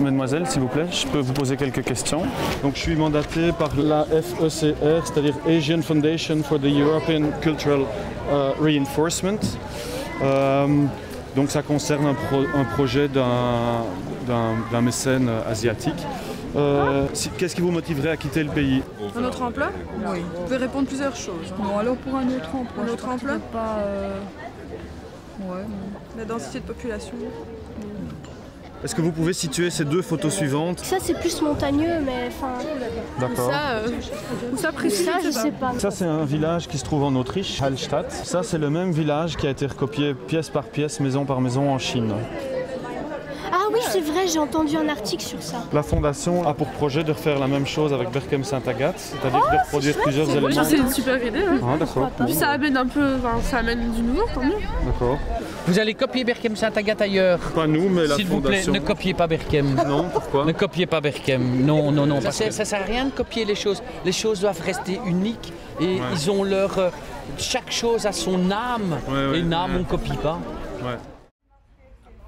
mesdemoiselles, s'il vous plaît, je peux vous poser quelques questions. Donc je suis mandaté par la FECR, c'est-à-dire Asian Foundation for the European Cultural Reinforcement. Donc ça concerne un projet d'un mécène asiatique. Qu'est-ce qui vous motiverait à quitter le pays? Un autre emploi? Oui. Vous pouvez répondre plusieurs choses. Non, alors pour un autre emploi. Un autre emploi? Pas, ouais. La densité de population? Est-ce que vous pouvez situer ces deux photos suivantes? Ça c'est plus montagneux, mais enfin. D'accord. Ça précis, Ça je sais pas. Ça c'est un village qui se trouve en Autriche, Hallstatt. Ça c'est le même village qui a été recopié pièce par pièce, maison par maison en Chine. Ah oui c'est vrai, j'ai entendu un article sur ça. La fondation a pour projet de refaire la même chose avec Berchem-Saint-Agathe, c'est-à-dire de reproduire plusieurs éléments. C'est une super idée. Hein. Ah, d'accord. Puis ça amène un peu, ça amène du nouveau, tant mieux. D'accord. Vous allez copier Berchem-Saint-Agathe ailleurs. Pas nous, mais la S'il vous plaît, fondation. ne copiez pas Berchem. Non, pourquoi? Ne copiez pas Berchem. Non, non, non. Ça sert à rien de copier les choses. Les choses doivent rester uniques et ils ont leur. Chaque chose a son âme. Et une âme, on ne copie pas. Ouais.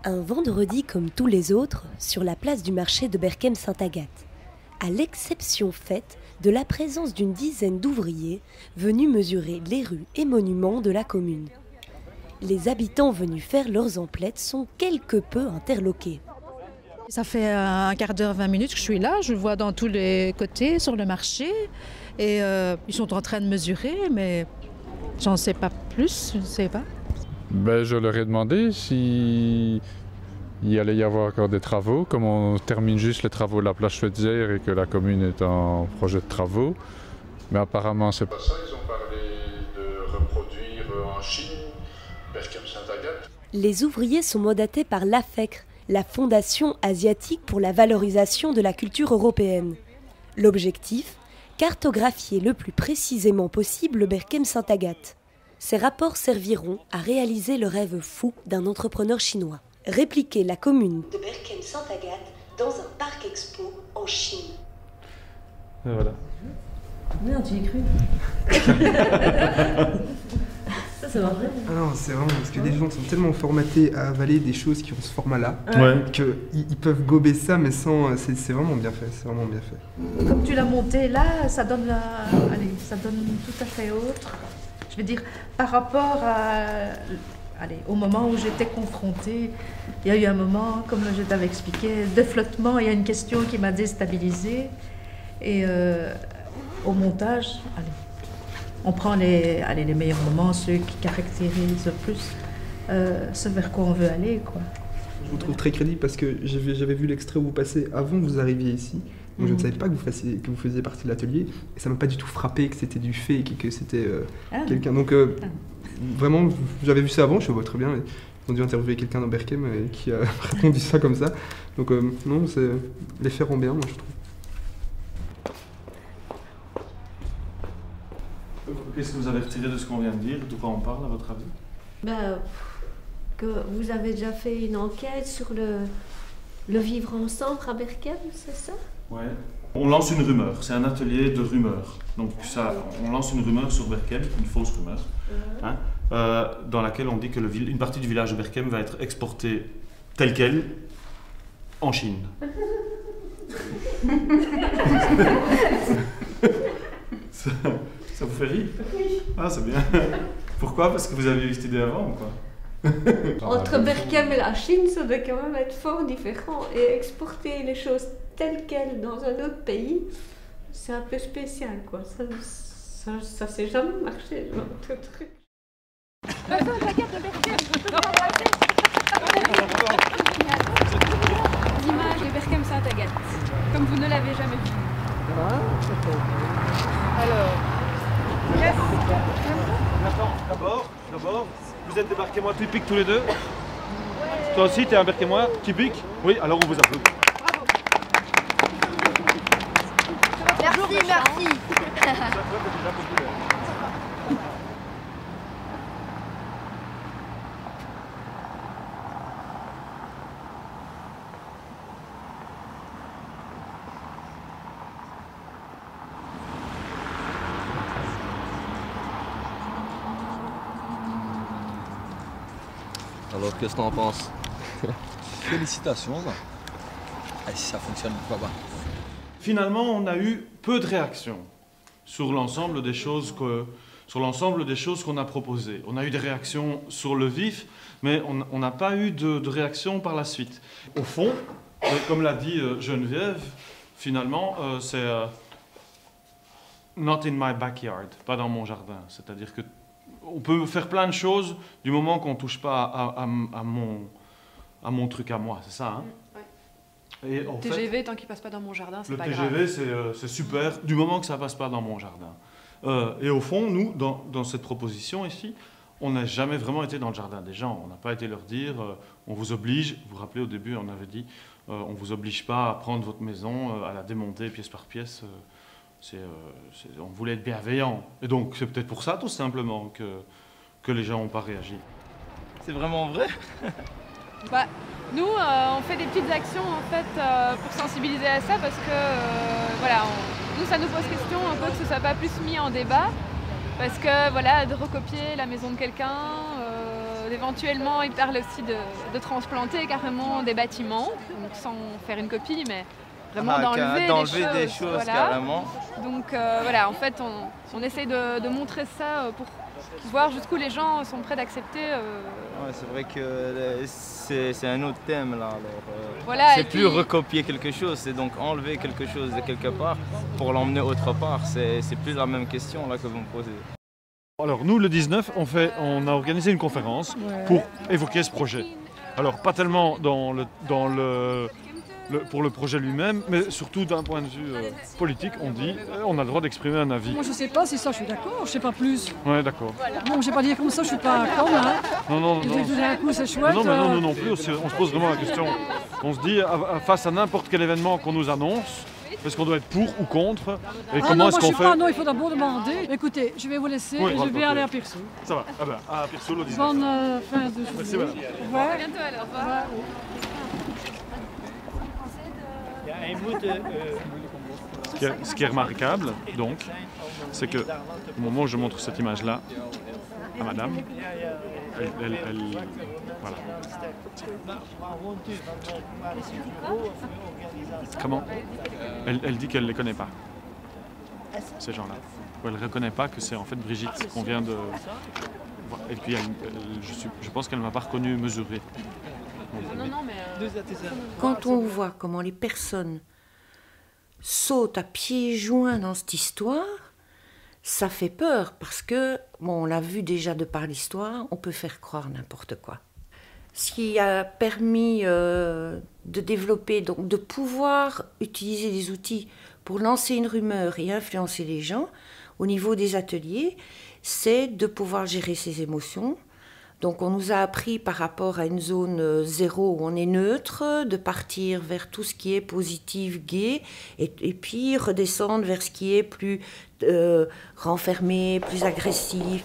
Un vendredi comme tous les autres, sur la place du marché de Berchem-Saint-Agathe, à l'exception faite de la présence d'une dizaine d'ouvriers venus mesurer les rues et monuments de la commune. Les habitants venus faire leurs emplettes sont quelque peu interloqués. Ça fait un quart d'heure, 20 minutes que je suis là, je le vois dans tous les côtés sur le marché et ils sont en train de mesurer, mais j'en sais pas plus, je ne sais pas. Ben, je leur ai demandé s'il allait y avoir encore des travaux, comme on termine juste les travaux de la plage Schweitzer et que la commune est en projet de travaux. Mais apparemment, c'est pas ça. Ils ont parlé de reproduire en Chine, Berchem-Saint-Agathe. Les ouvriers sont mandatés par l'AFECR, la Fondation asiatique pour la valorisation de la culture européenne. L'objectif, cartographier le plus précisément possible Berchem-Saint-Agathe. Ces rapports serviront à réaliser le rêve fou d'un entrepreneur chinois. Répliquer la commune de Berchem-Saint-Agathe dans un parc expo en Chine. Et voilà. Merde, j'y ai cru. Ça, c'est vrai. Ah non, c'est vraiment parce que les gens sont tellement formatés à avaler des choses qui ont ce format-là qu'ils peuvent gober ça, mais sans. C'est vraiment bien fait. C'est vraiment bien fait. Comme tu l'as monté là, ça donne, ça donne tout à fait autre. Je veux dire, par rapport au moment où j'étais confrontée, il y a eu un moment, comme je t'avais expliqué, de flottement, il y a une question qui m'a déstabilisée. Et au montage, on prend les meilleurs moments, ceux qui caractérisent le plus ce vers quoi on veut aller, quoi. Je vous trouve très crédible parce que j'avais vu l'extrait où vous passez avant que vous arriviez ici. Donc je ne savais pas que vous faisiez partie de l'atelier et ça m'a pas du tout frappé que c'était du fake et que c'était quelqu'un. Donc vraiment, j'avais vu ça avant, je suis très bien. Ils ont dû interviewer quelqu'un dans Berchem qui a répondu ça comme ça. Donc non, les faits rend bien, moi je trouve. Qu'est-ce que vous avez retiré de ce qu'on vient de dire? De quoi on parle, à votre avis? Que vous avez déjà fait une enquête sur le vivre ensemble à Berchem, c'est ça? Ouais. On lance une rumeur, c'est un atelier de rumeurs. Donc on lance une rumeur sur Berchem, une fausse rumeur, dans laquelle on dit que une partie du village de Berchem va être exportée telle qu'elle en Chine. Ça vous fait rire? Oui. Ah, c'est bien. Pourquoi? Parce que vous avez eu cette idée avant ou quoi? Entre Berchem et la Chine, ça doit quand même être fort différent. Et exporter les choses telles quelles dans un autre pays, c'est un peu spécial, quoi. Ça s'est jamais marché, genre de truc. La carte de Berchem, je peux vous embrasser. L'image de Berchem-Saint-Agathe, comme vous ne l'avez jamais vu. Alors, D'abord, vous êtes des Berchemois typiques tous les deux? Toi aussi, tu es un Berchemois typique? Oui, alors on vous applaudit. merci. Alors, qu'est-ce que t'en penses? Félicitations. Et si ça fonctionne, pourquoi pas. Finalement, on a eu peu de réactions sur l'ensemble des choses qu'on a proposées. On a eu des réactions sur le vif, mais on n'a pas eu de réaction par la suite. Au fond, comme l'a dit Geneviève, finalement, c'est not in my backyard, pas dans mon jardin. C'est-à-dire que on peut faire plein de choses du moment qu'on ne touche pas à mon truc à moi, c'est ça, hein? Et en TGV, tant qu'il passe pas dans mon jardin, c'est pas grave. Le TGV, c'est super, du moment que ça passe pas dans mon jardin. Et au fond, nous, dans cette proposition ici, on n'a jamais vraiment été dans le jardin des gens. On n'a pas été leur dire, on vous oblige, vous vous rappelez au début, on avait dit, on vous oblige pas à prendre votre maison, à la démonter pièce par pièce. On voulait être bienveillant. Et donc, c'est peut-être pour ça, tout simplement, que les gens n'ont pas réagi. C'est vraiment vrai? Bah, nous, on fait des petites actions en fait pour sensibiliser à ça parce que voilà, nous ça nous pose question un peu que ce soit pas plus mis en débat parce que voilà, de recopier la maison de quelqu'un, éventuellement il parle aussi de transplanter carrément des bâtiments, donc sans faire une copie mais vraiment d'enlever des choses voilà. Carrément. Donc voilà, en fait on essaye de montrer ça pour voir jusqu'où les gens sont prêts d'accepter. Ouais, c'est vrai que c'est un autre thème là. Voilà, c'est plus recopier quelque chose, c'est donc enlever quelque chose de quelque part pour l'emmener autre part. C'est plus la même question là que vous me posez. Alors nous, le 19, on a organisé une conférence pour évoquer ce projet. Alors pas tellement pour le projet lui-même, mais surtout d'un point de vue politique, on dit on a le droit d'exprimer un avis. Moi je sais pas si ça je suis d'accord, je sais pas plus. Ouais, d'accord. Bon, je vais pas dire comme ça, je suis pas con, hein. Non. Tout d'un coup c'est chouette. Non plus, on se pose vraiment la question. On se dit, face à n'importe quel événement qu'on nous annonce, est-ce qu'on doit être pour ou contre? Et comment est-ce qu'on fait? Non, il faut d'abord demander. Écoutez, je vais vous laisser et je vais aller à Pirsou. Ça va, à Pirsou le 19. Bonne fin de journée. Merci, madame. Au revoir. À bientôt alors, au revoir. Ce qui est remarquable, donc, c'est que au moment où je montre cette image-là à madame, voilà. Comment? Elle dit qu'elle ne les connaît pas, ces gens-là. Elle ne reconnaît pas que c'est en fait Brigitte qu'on vient de... Et puis, je pense qu'elle ne m'a pas reconnu mesurer. Quand on voit comment les personnes sautent à pieds joints dans cette histoire, ça fait peur parce que, bon, on l'a vu déjà de par l'histoire, on peut faire croire n'importe quoi. Ce qui a permis de développer, donc de pouvoir utiliser des outils pour lancer une rumeur et influencer les gens au niveau des ateliers, c'est de pouvoir gérer ses émotions. Donc on nous a appris par rapport à une zone 0 où on est neutre, de partir vers tout ce qui est positif, gai, et puis redescendre vers ce qui est plus renfermé, plus agressif.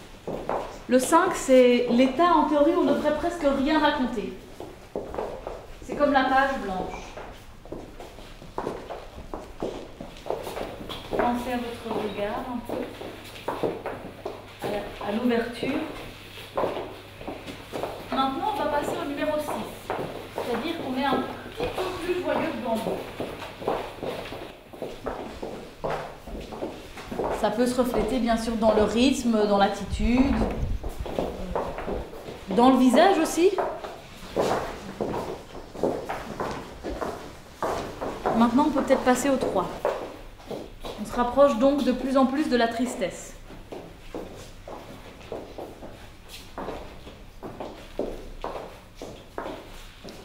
Le 5, c'est l'état, en théorie, on ne devrait presque rien raconter. C'est comme la page blanche. Pensez à votre regard un peu, à l'ouverture. Maintenant, on va passer au numéro 6, c'est-à-dire qu'on est un petit peu plus joyeux que bambou. Ça peut se refléter bien sûr dans le rythme, dans l'attitude, dans le visage aussi. Maintenant, on peut peut-être passer au 3. On se rapproche donc de plus en plus de la tristesse.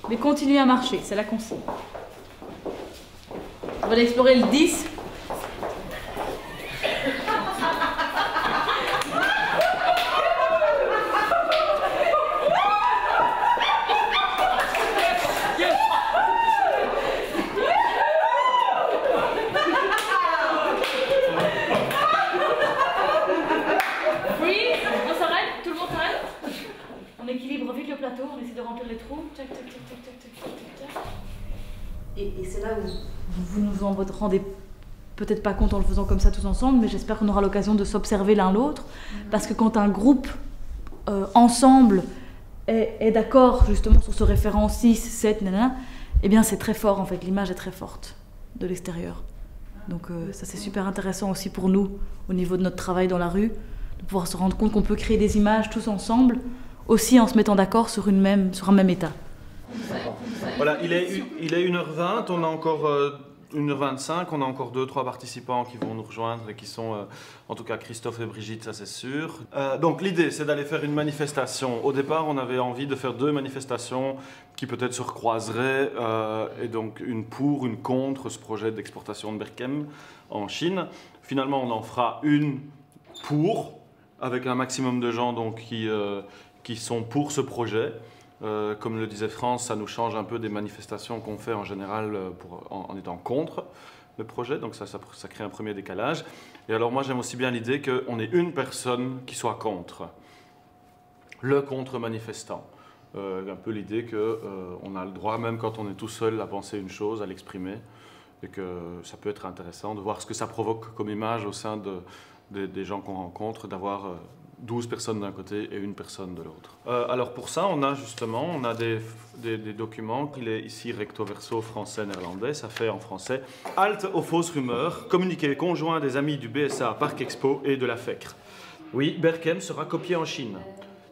Mais continuez à marcher, c'est la consigne. On va aller explorer le 10. Et c'est là où vous nous en rendez peut-être pas compte en le faisant comme ça tous ensemble, mais j'espère qu'on aura l'occasion de s'observer l'un l'autre, parce que quand un groupe ensemble est d'accord justement sur ce référent 6, 7, nanana, eh bien c'est très fort en fait, l'image est très forte de l'extérieur. Donc ça c'est super intéressant aussi pour nous, au niveau de notre travail dans la rue, de pouvoir se rendre compte qu'on peut créer des images tous ensemble, aussi en se mettant d'accord sur un même état. Voilà, il est 1h20, on a encore 1h25, on a encore 2-3 participants qui vont nous rejoindre et qui sont, en tout cas Christophe et Brigitte, ça c'est sûr. Donc l'idée c'est d'aller faire une manifestation. Au départ on avait envie de faire 2 manifestations qui peut-être se recroiseraient, et donc une pour, une contre ce projet d'exportation de Berkem en Chine. Finalement on en fera une pour, avec un maximum de gens donc, qui sont pour ce projet. Comme le disait France, ça nous change un peu des manifestations qu'on fait en général en étant contre le projet, donc ça crée un premier décalage. Et alors moi j'aime aussi bien l'idée qu'on ait une personne qui soit contre, le contre-manifestant. Un peu l'idée qu'on a le droit, même quand on est tout seul, à penser une chose, à l'exprimer, et que ça peut être intéressant de voir ce que ça provoque comme image au sein des gens qu'on rencontre, d'avoir 12 personnes d'un côté et une personne de l'autre. Alors pour ça, on a des documents. Il est ici recto verso français-néerlandais. Ça fait en français « Halte aux fausses rumeurs, communiqué conjoint des amis du BSA Parc Expo et de la FECR. Oui, Berkem sera copié en Chine.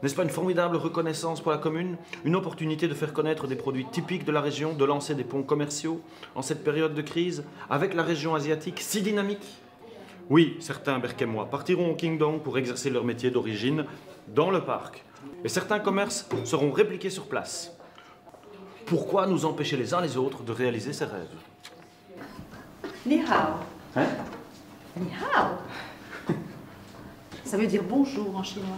N'est-ce pas une formidable reconnaissance pour la commune? Une opportunité de faire connaître des produits typiques de la région, de lancer des ponts commerciaux en cette période de crise, avec la région asiatique si dynamique? Oui, certains Berkemois partiront au Kingdom pour exercer leur métier d'origine dans le parc. Et certains commerces seront répliqués sur place. Pourquoi nous empêcher les uns les autres de réaliser ces rêves? Ni hao. Hein? Ni hao. Ça veut dire bonjour en chinois.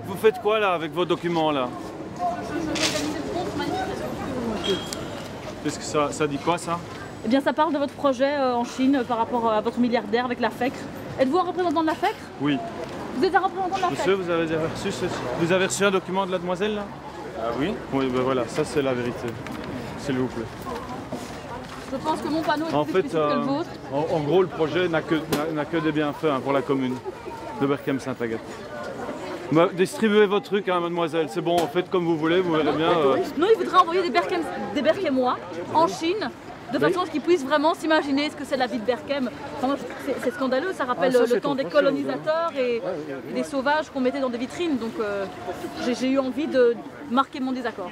Vous faites quoi là avec vos documents là? Qu'est-ce que ça dit quoi ça? Eh bien ça parle de votre projet en Chine par rapport à votre milliardaire avec la FECR. Êtes-vous un représentant de la FECR? Oui. Vous êtes un représentant de la FECR? Monsieur, vous avez reçu un document de la demoiselle là? Ah oui? Oui, ben voilà, ça c'est la vérité. S'il vous plaît. Je pense que mon panneau est plus spécifique que le vôtre. En gros, le projet n'a que des bienfaits pour la commune de Berkem-Saint-Agathe. Bah, distribuez vos trucs, hein, mademoiselle, c'est bon, faites comme vous voulez, vous verrez bien. Non, il voudrait envoyer des Berkemois en Chine, de façon à ce qu'ils puissent vraiment s'imaginer ce que c'est la vie de Berkem. Enfin, c'est scandaleux, ça rappelle le temps des colonisateurs et des sauvages qu'on mettait dans des vitrines, donc j'ai eu envie de marquer mon désaccord.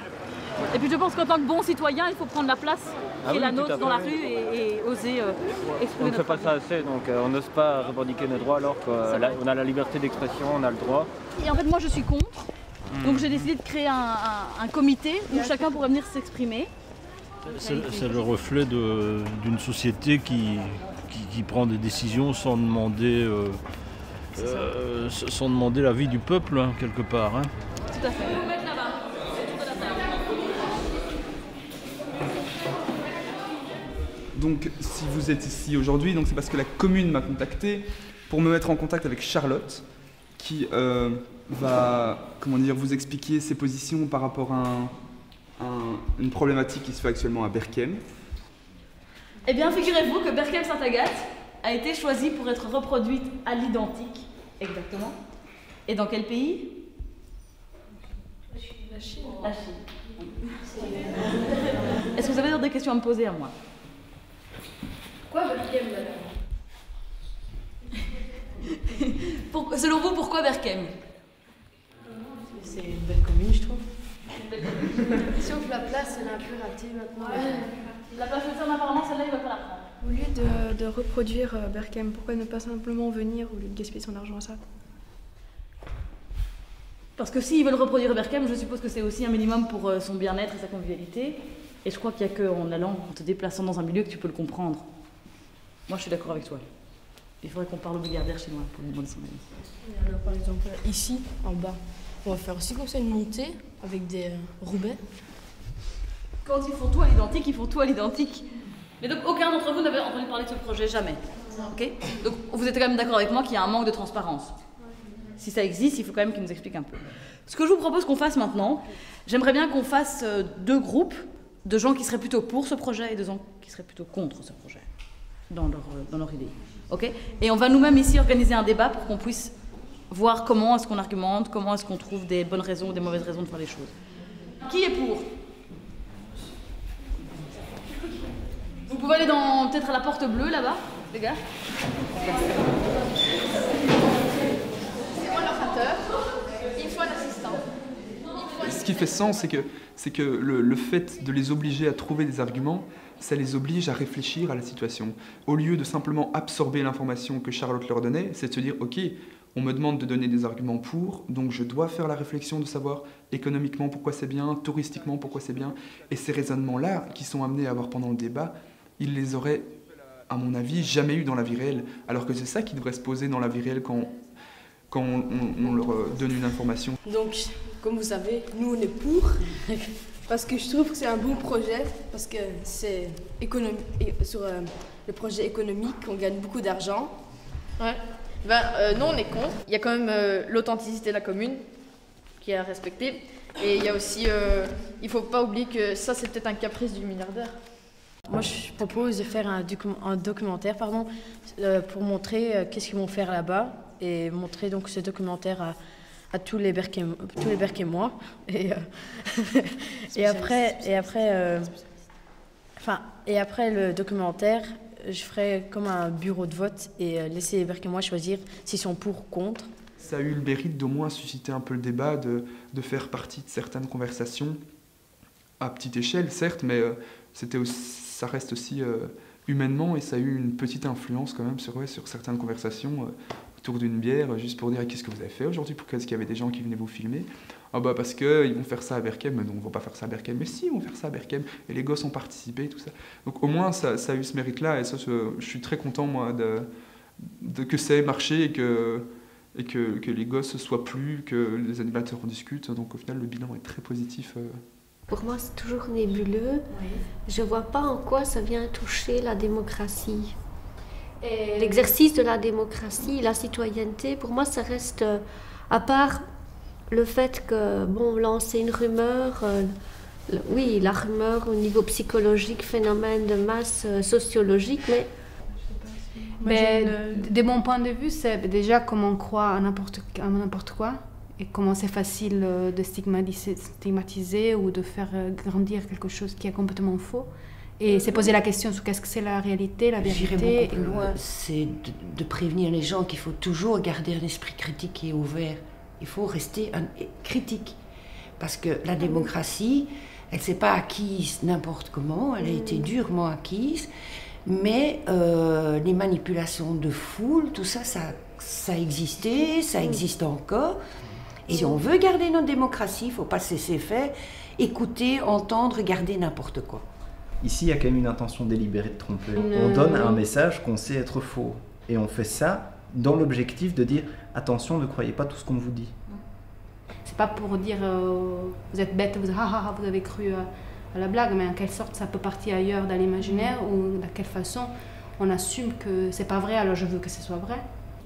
Et puis je pense qu'en tant que bon citoyen, il faut prendre la place qui est la nôtre dans la rue et oser exprimer. On ne fait pas ça assez, donc on n'ose pas revendiquer nos droits alors qu'on a la liberté d'expression, on a le droit. Et en fait moi je suis contre, donc j'ai décidé de créer un comité où chacun pourrait venir s'exprimer. C'est le reflet d'une société qui prend des décisions sans demander l'avis du peuple, hein, quelque part. Hein. Tout à fait. Donc si vous êtes ici aujourd'hui, c'est parce que la commune m'a contacté pour me mettre en contact avec Charlotte, qui va vous expliquer ses positions par rapport à une problématique qui se fait actuellement à Berkem. Eh bien, figurez-vous que Berkem-Saint-Agathe a été choisie pour être reproduite à l'identique. Exactement. Et dans quel pays? La Chine. La Chine. Est-ce que vous avez des questions à me poser à moi? Pourquoi Berkem? Selon vous, pourquoi Berkem? C'est une belle commune, je trouve. Sauf que la place, elle est un peu ratée maintenant. La place de Sam, apparemment, celle-là, il va pas la prendre. Au lieu de reproduire Berkem, pourquoi ne pas simplement venir au lieu de gaspiller son argent à ça? Parce que s'ils veulent reproduire Berkem, je suppose que c'est aussi un minimum pour son bien-être et sa convivialité. Et je crois qu'il n'y a qu'en allant, en te déplaçant dans un milieu que tu peux le comprendre. Moi, je suis d'accord avec toi. Il faudrait qu'on parle au milliardaire chinois pour lui demander son avis. Alors, par exemple, ici, en bas, on va faire aussi comme ça une montée avec des roubets. Quand ils font tout à l'identique, ils font tout à l'identique. Mais donc, aucun d'entre vous n'avait entendu parler de ce projet, jamais. Ok? Donc, vous êtes quand même d'accord avec moi qu'il y a un manque de transparence. si ça existe, il faut quand même qu'ils nous expliquent un peu. Ce que je vous propose qu'on fasse maintenant, j'aimerais bien qu'on fasse 2 groupes de gens qui seraient plutôt pour ce projet et de gens qui seraient plutôt contre ce projet, dans leur idée. Okay, et on va nous-mêmes ici organiser un débat pour qu'on puisse voir comment est-ce qu'on argumente, comment est-ce qu'on trouve des bonnes raisons ou des mauvaises raisons de faire les choses. Qui est pour? Vous pouvez aller peut-être à la porte bleue là-bas, les gars. C'est moi l'orateur, il faut un assistant. Ce qui fait sens, c'est que le fait de les obliger à trouver des arguments, ça les oblige à réfléchir à la situation. Au lieu de simplement absorber l'information que Charlotte leur donnait, c'est de se dire « Ok, on me demande de donner des arguments pour, donc je dois faire la réflexion de savoir économiquement pourquoi c'est bien, touristiquement pourquoi c'est bien. » Et ces raisonnements-là, qui sont amenés à avoir pendant le débat, ils les auraient, à mon avis, jamais eu dans la vie réelle. Alors que c'est ça qui devrait se poser dans la vie réelle quand on leur donne une information. Donc, comme vous savez, nous on est pour, parce que je trouve que c'est un bon projet, parce que c'est sur le projet économique, on gagne beaucoup d'argent. Ouais. Nous on est contre. Il y a quand même l'authenticité de la commune qui est à respecter. Et il y a aussi, il faut pas oublier que ça c'est peut-être un caprice du milliardaire. Moi je propose de faire un documentaire pour montrer qu'est-ce qu'ils vont faire là-bas et montrer donc ce documentaire à tous les Berquémois et après le documentaire je ferai comme un bureau de vote et laisser les Berquémois choisir s'ils sont pour ou contre. Ça a eu le mérite d'au moins susciter un peu le débat, de faire partie de certaines conversations à petite échelle certes, mais ça reste aussi humainement et ça a eu une petite influence quand même sur certaines conversations autour d'une bière, juste pour dire qu'est-ce que vous avez fait aujourd'hui, pourquoi est-ce qu'il y avait des gens qui venaient vous filmer? Ah bah parce qu'ils vont faire ça à Berkem, mais non, on ne va pas faire ça à Berkem, mais si, ils vont faire ça à Berkem, et les gosses ont participé, tout ça. Donc au moins ça a eu ce mérite-là, et ça je suis très content moi que ça ait marché et que les gosses soient plus, que les animateurs en discutent, donc au final le bilan est très positif. Pour moi c'est toujours nébuleux, je ne vois pas en quoi ça vient toucher la démocratie. L'exercice de la démocratie, la citoyenneté, pour moi ça reste, à part le fait que, lancer une rumeur, oui, la rumeur au niveau psychologique, phénomène de masse sociologique, mais de mon point de vue, c'est déjà comment on croit à n'importe quoi et comment c'est facile de stigmatiser ou de faire grandir quelque chose qui est complètement faux. Et c'est poser la question sur qu'est-ce que c'est la réalité, la vérité. J'irais beaucoup plus loin, c'est de prévenir les gens qu'il faut toujours garder un esprit critique et ouvert. Il faut rester critique. Parce que la démocratie, elle ne s'est pas acquise n'importe comment, elle a été durement acquise, mais les manipulations de foule, tout ça, ça existait, ça existe encore. Et si on veut garder notre démocratie, il ne faut pas se laisser faire, écouter, entendre, garder n'importe quoi. Ici, il y a quand même une intention délibérée de tromper. On donne un message qu'on sait être faux. Et on fait ça dans l'objectif de dire « Attention, ne croyez pas tout ce qu'on vous dit ». C'est pas pour dire vous êtes bête, vous avez cru à la blague, mais en quelle sorte ça peut partir ailleurs dans l'imaginaire ou de quelle façon on assume que c'est pas vrai, alors je veux que ce soit vrai.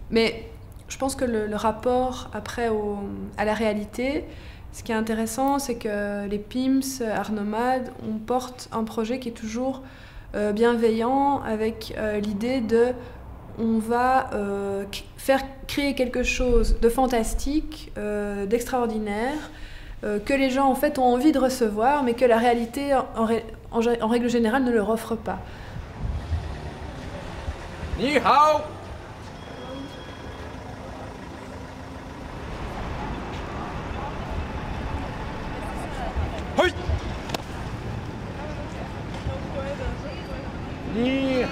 Mais je pense que le rapport après à la réalité, ce qui est intéressant, c'est que les PIMS, Art Nomade, on porte un projet qui est toujours bienveillant, avec l'idée on va faire créer quelque chose de fantastique, d'extraordinaire, que les gens en fait ont envie de recevoir, mais que la réalité en règle générale ne leur offre pas. Ni hao! Hoi! Ni hao!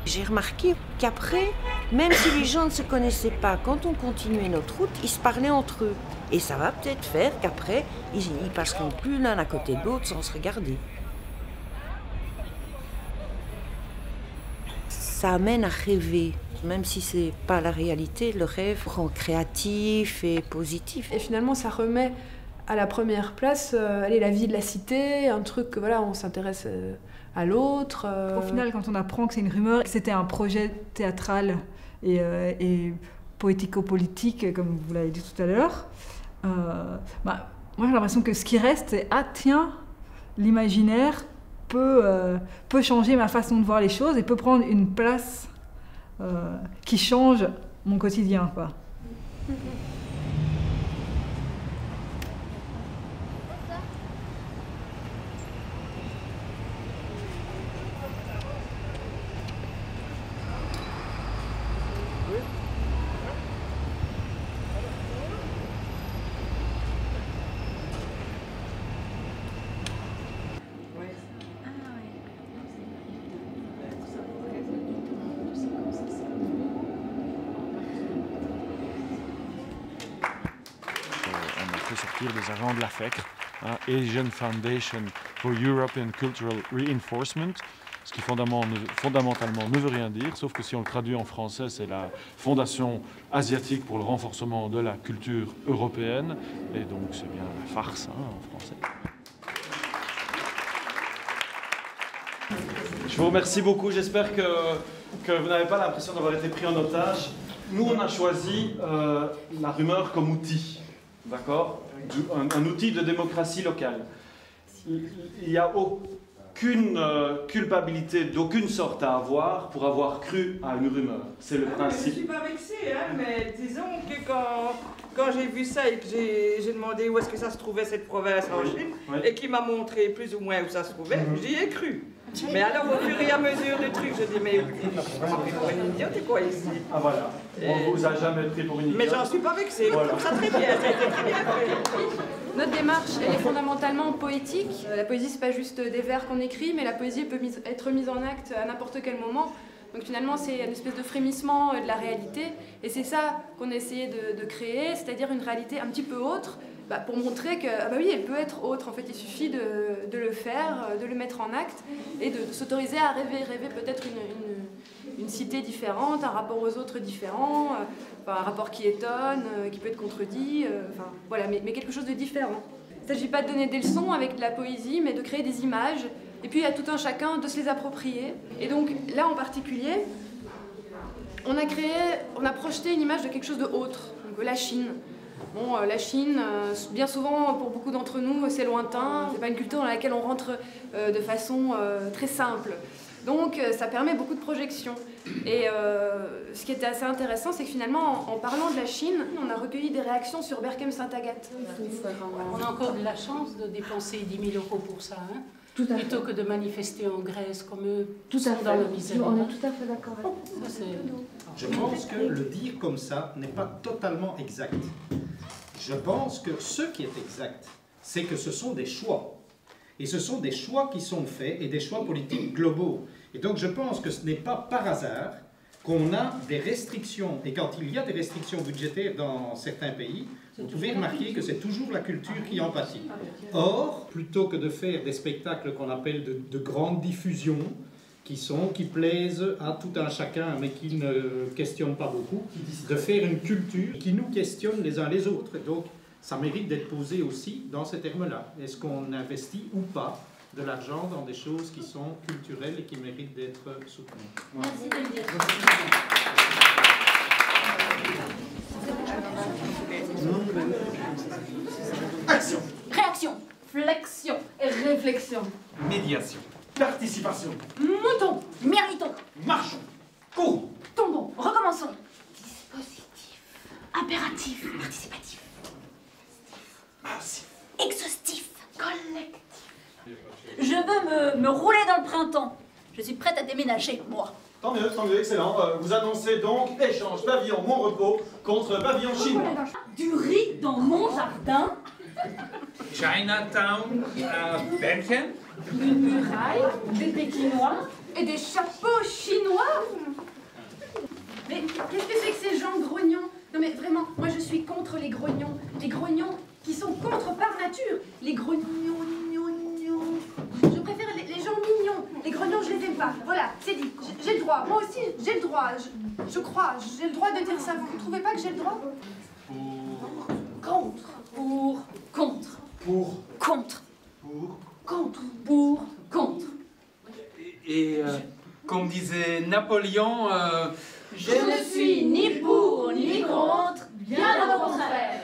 J'ai remarqué qu'après, même si les gens ne se connaissaient pas, quand on continuait notre route, ils se parlaient entre eux. Et ça va peut-être faire qu'après, ils passeront plus l'un à côté de l'autre sans se regarder. Ça amène à rêver. Même si c'est pas la réalité, le rêve rend créatif et positif. Et finalement, ça remet à la première place la vie de la cité, un truc que voilà, on s'intéresse à l'autre. Au final, quand on apprend que c'est une rumeur, que c'était un projet théâtral et poético-politique, comme vous l'avez dit tout à l'heure, moi j'ai l'impression que ce qui reste, c'est « Ah tiens, l'imaginaire peut changer ma façon de voir les choses et peut prendre une place qui change mon quotidien, quoi. » Sortir des agents de la FECR, Asian Foundation for European Cultural Reinforcement, ce qui fondamentalement ne veut rien dire, sauf que si on le traduit en français, c'est la Fondation asiatique pour le renforcement de la culture européenne, et donc c'est bien la farce en français. Je vous remercie beaucoup, j'espère que vous n'avez pas l'impression d'avoir été pris en otage. Nous, on a choisi la rumeur comme outil. D'accord, un outil de démocratie locale. Il n'y a aucune culpabilité d'aucune sorte à avoir pour avoir cru à une rumeur. C'est le principe. Je ne suis pas vexée, mais disons que quand j'ai vu ça et que j'ai demandé où est-ce que ça se trouvait cette province en Chine, et qu'il m'a montré plus ou moins où ça se trouvait, j'y ai cru. Mais alors, au fur et à mesure du truc, je dis, mais on m'a pris pour une idiote, et quoi ici? Ah voilà, on vous a jamais pris pour une idiote. Mais j'en suis pas vexée, je trouve ça très bien, ça a été très bien fait. Notre démarche, elle est fondamentalement poétique. La poésie, c'est pas juste des vers qu'on écrit, mais la poésie peut être mise en acte à n'importe quel moment. Donc finalement, c'est une espèce de frémissement de la réalité. Et c'est ça qu'on a essayé de créer, c'est-à-dire une réalité un petit peu autre, pour montrer que, oui, elle peut être autre. En fait, il suffit de le faire, de le mettre en acte et de s'autoriser à rêver peut-être une cité différente, un rapport aux autres différent, un rapport qui étonne, qui peut être contredit, voilà, mais quelque chose de différent. Il ne s'agit pas de donner des leçons avec de la poésie, mais de créer des images, et puis à tout un chacun de se les approprier. Et donc là en particulier, on a projeté une image de quelque chose de autre, donc la Chine. Bon, la Chine, bien souvent, pour beaucoup d'entre nous, c'est lointain. C'est pas une culture dans laquelle on rentre de façon très simple. Donc, ça permet beaucoup de projections. Et ce qui était assez intéressant, c'est que finalement, en parlant de la Chine, on a recueilli des réactions sur Berkem-Saint-Agathe. On a encore de la chance de dépenser 10 000 € pour ça, plutôt que de manifester en Grèce comme eux, dans la misère. On est tout à fait d'accord avec ça. Je pense que le dire comme ça n'est pas totalement exact. Je pense que ce qui est exact, c'est que ce sont des choix. Et ce sont des choix qui sont faits et des choix politiques globaux. Et donc je pense que ce n'est pas par hasard qu'on a des restrictions. Et quand il y a des restrictions budgétaires dans certains pays, vous pouvez remarquer que c'est toujours la culture qui en pâtit. Or, plutôt que de faire des spectacles qu'on appelle de grande diffusion, qui plaisent à tout un chacun, mais qui ne questionnent pas beaucoup, de faire une culture qui nous questionne les uns les autres. Et donc, ça mérite d'être posé aussi dans ces termes-là. Est-ce qu'on investit ou pas de l'argent dans des choses qui sont culturelles et qui méritent d'être soutenues? Merci de le dire. Action. Réaction, flexion et réflexion. Médiation. Participation. Moutons, méritons. Marchons. Courons. Tombons, recommençons. Dispositif, impératif, participatif. Massif. Exhaustif, collectif. Je veux me rouler dans le printemps. Je suis prête à déménager, moi. Tant mieux, excellent. Vous annoncez donc échange pavillon Mon Repos contre pavillon chinois. Du riz dans mon jardin. Chinatown à Berkem. Une muraille, des Pékinois et des chapeaux chinois. Mais qu'est-ce que c'est que ces gens grognons? Non mais vraiment, moi je suis contre les grognons. Les grognons qui sont contre par nature. Les grognons, je préfère les gens mignons. Les grognons, je les aime pas. Voilà, c'est dit. J'ai le droit. Moi aussi, j'ai le droit. Je crois, j'ai le droit de dire ça. Vous ne trouvez pas que j'ai le droit? Contre. Pour. Contre. Pour. Contre. Pour. Contre. Pour. Contre. Et comme disait Napoléon, Je ne suis ni pour ni contre, bien au contraire.